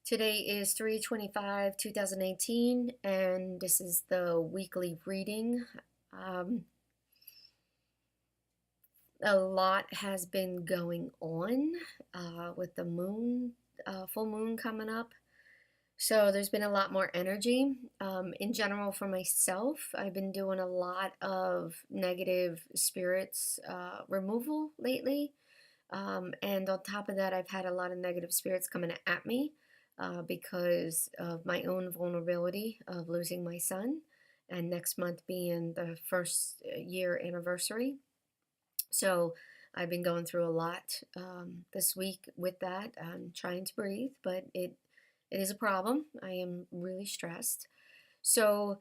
Today is 3/25/2018, and this is the weekly reading. Um, a lot has been going on with the moon, full moon coming up. So there's been a lot more energy. In general, for myself, I've been doing a lot of negative spirits removal lately. And on top of that, I've had a lot of negative spirits coming at me because of my own vulnerability of losing my son, and next month being the first year anniversary. So I've been going through a lot this week with that. I'm trying to breathe, but it is a problem. I am really stressed. So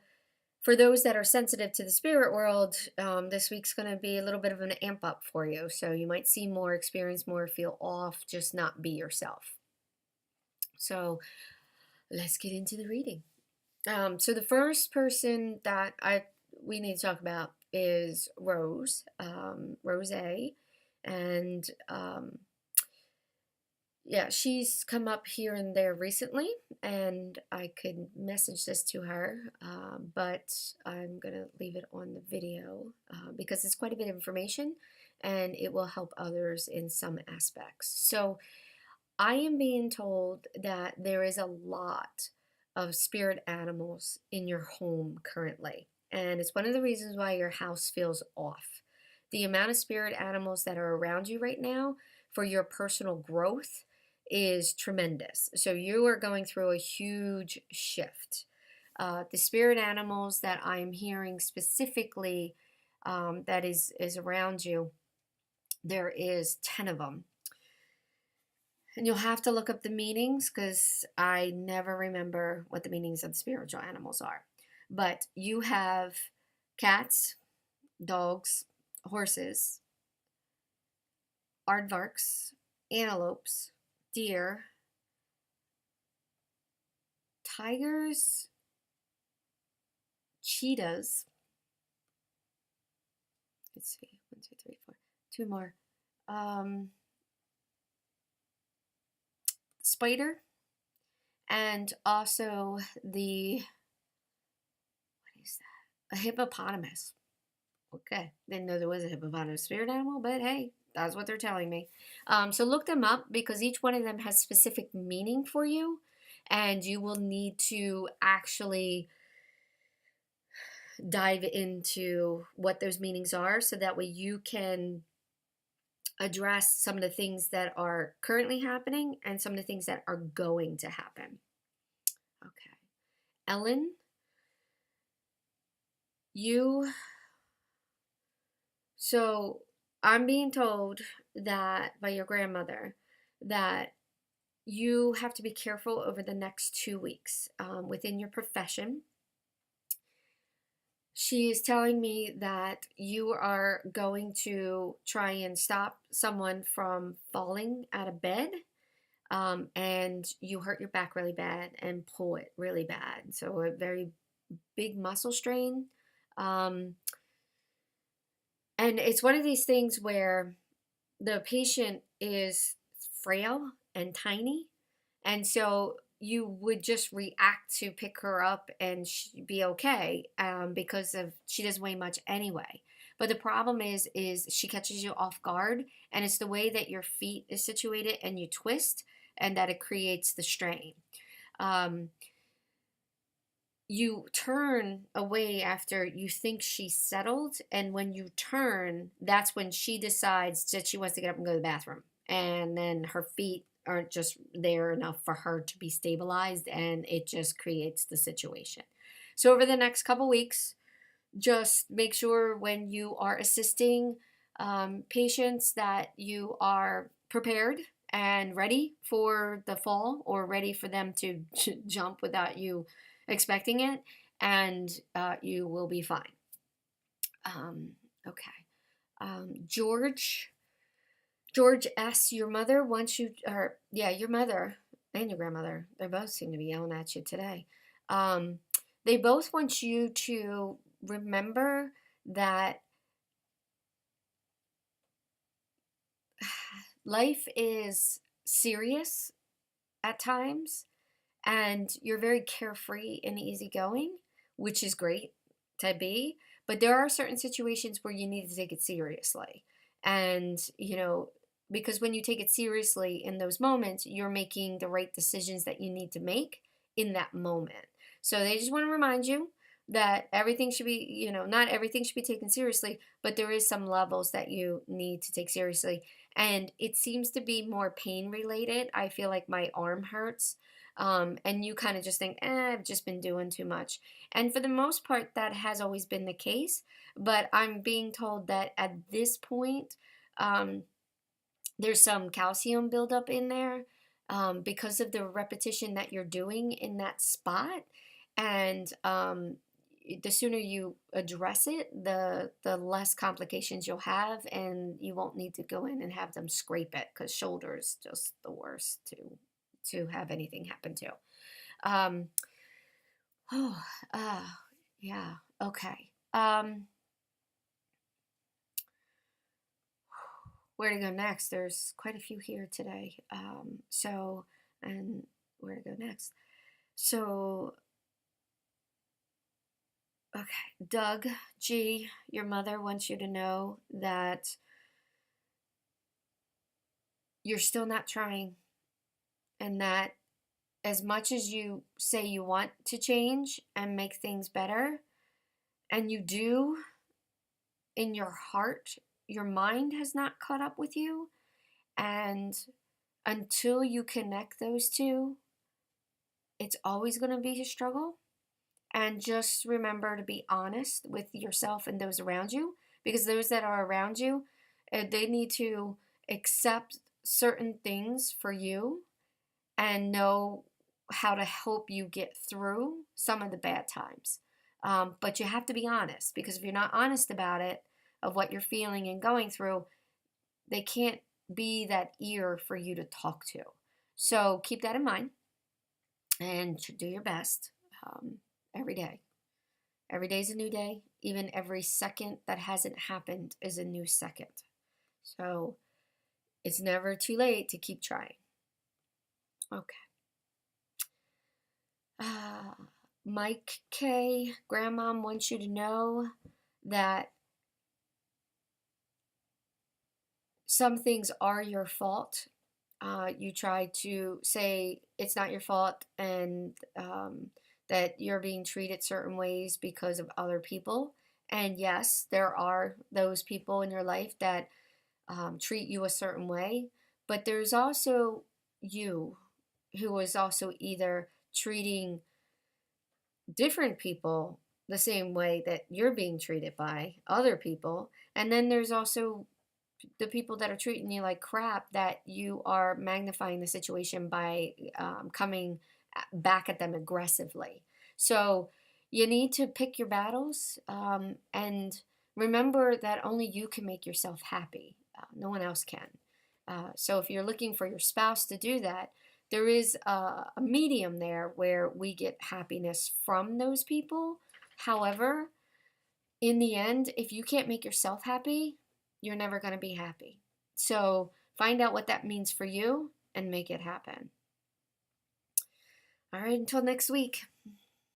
for those that are sensitive to the spirit world, this week's going to be a little bit of an amp up for you. So you might see more, experience more, feel off, just not be yourself. So let's get into the reading. So the first person that we need to talk about is Rose, Rose, and yeah, she's come up here and there recently, and I could message this to her, but I'm gonna leave it on the video because it's quite a bit of information and it will help others in some aspects. So I am being told that there is a lot of spirit animals in your home currently, and it's one of the reasons why your house feels off. The amount of spirit animals that are around you right now for your personal growth is tremendous. So you are going through a huge shift. The spirit animals that I'm hearing specifically that is around you, there is 10 of them. And you'll have to look up the meanings because I never remember what the meanings of the spiritual animals are. But you have cats, dogs, horses, aardvarks, antelopes, deer, tigers, cheetahs. Let's see, 1, 2, 3, 4, two more. Spider, and also what is that? A hippopotamus. Okay, didn't know there was a hippopotamus spirit animal, but hey, that's what they're telling me. So look them up because each one of them has specific meaning for you, and you will need to actually dive into what those meanings are so that way you can address some of the things that are currently happening and some of the things that are going to happen. Okay. Ellen, you. So I'm being told that by your grandmother that you have to be careful over the next 2 weeks within your profession. She is telling me that you are going to try and stop someone from falling out of bed, and you hurt your back really bad and pull it really bad. So a very big muscle strain. Um, and it's one of these things where the patient is frail and tiny, and so you would just react to pick her up and be okay because of she doesn't weigh much anyway. But the problem is she catches you off guard, and it's the way that your feet is situated and you twist, and that it creates the strain. You turn away after you think she's settled, and when you turn, that's when she decides that she wants to get up and go to the bathroom, and then her feet aren't just there enough for her to be stabilized, and it just creates the situation. So over the next couple weeks, just make sure when you are assisting patients that you are prepared and ready for the fall, or ready for them to jump without you expecting it, and you will be fine. Okay. George S., your mother wants you, or yeah, your mother and your grandmother, they both seem to be yelling at you today. They both want you to remember that life is serious at times, and you're very carefree and easygoing, which is great to be. But there are certain situations where you need to take it seriously. And, because when you take it seriously in those moments, you're making the right decisions that you need to make in that moment. So they just want to remind you that everything should be, not everything should be taken seriously, but there is some levels that you need to take seriously. And it seems to be more pain related. I feel like my arm hurts. And you kind of just think, I've just been doing too much. And for the most part, that has always been the case. But I'm being told that at this point, um, there's some calcium buildup in there because of the repetition that you're doing in that spot. And the sooner you address it, the less complications you'll have, and you won't need to go in and have them scrape it, because shoulder is just the worst to have anything happen to. Um, oh, yeah, okay. Where to go next? There's quite a few here today. And where to go next? So, okay, Doug G, your mother wants you to know that you're still not trying, and that as much as you say you want to change and make things better, and you do in your heart, your mind has not caught up with you. And until you connect those two, it's always going to be a struggle. And just remember to be honest with yourself and those around you, because those that are around you, they need to accept certain things for you and know how to help you get through some of the bad times. But you have to be honest, because if you're not honest about it, of what you're feeling and going through, they can't be that ear for you to talk to. So keep that in mind and do your best every day. Every day is a new day. Even every second that hasn't happened is a new second. So it's never too late to keep trying. Okay. Mike K, Grandmom wants you to know that some things are your fault. You try to say it's not your fault, and that you're being treated certain ways because of other people. And yes, there are those people in your life that treat you a certain way, but there's also you, who is also either treating different people the same way that you're being treated by other people. And then there's also the people that are treating you like crap, that you are magnifying the situation by coming back at them aggressively. So you need to pick your battles, and remember that only you can make yourself happy. No one else can. So if you're looking for your spouse to do that, there is a medium there where we get happiness from those people. However, in the end, if you can't make yourself happy, you're never going to be happy. So find out what that means for you and make it happen. All right, until next week.